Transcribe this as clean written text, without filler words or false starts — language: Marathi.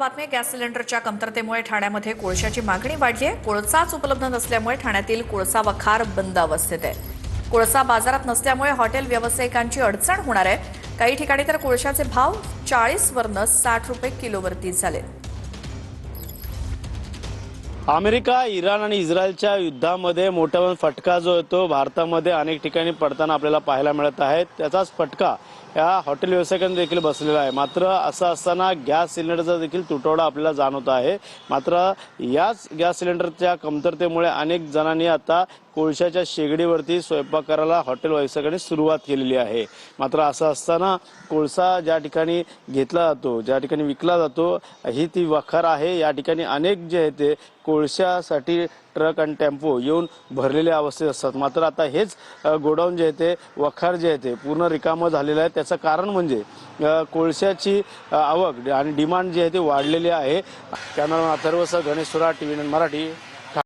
बातमी गॅस सिलेंडरच्या कमतरतेमुळे ठाण्यामध्ये कोळशाची मागणी वाढली आहे। कोळसाच उपलब्ध नसल्यामुळे ठाण्यातील कोळसा वखार बंद अवस्थेत आहे। कोळसा बाजारात नसल्यामुळे हॉटेल व्यावसायिकांची अडचण होणार आहे। काही ठिकाणी तर कोळशाचे भाव 40 वरनं 60 रुपये किलोवरती झाले। अमेरिका, इराण आणि इस्रायलच्या युद्धामध्ये मोठा फटका जो येतो भारतामध्ये अनेक ठिकाणी पडताना आपल्याला पाहायला मिळत आहे। त्याचाच फटका या हॉटेल व्यावसायिकांना देखील बसलेला आहे। मात्र असं असताना गॅस सिलेंडरचा देखील तुटवडा आपल्याला जाणवत आहे। मात्र याच गॅस सिलेंडरच्या कमतरतेमुळे अनेक जणांनी आता कोळशाच्या शेगडीवरती स्वयंपाक करायला हॉटेल व्यावसायिकांनी सुरुवात केलेली आहे। मात्र असं असताना कोळसा ज्या ठिकाणी घेतला जातो, ज्या ठिकाणी विकला जातो, ही ती वखार आहे। या ठिकाणी अनेक जे आहे ते कोळशासाठी ट्रक आणि टेम्पो येऊन भरलेल्या अवस्थेत असतात। मात्र आता हेच गोडाऊन जे आहे ते वखार जे आहे ते पूर्ण रिकामं झालेलं आहे। त्याचं कारण म्हणजे कोळशाची आवक आणि डिमांड जी आहे ती वाढलेली आहे। कॅमेरामॅन अथर्व सह गणेश सुरा, TV9 मराठी,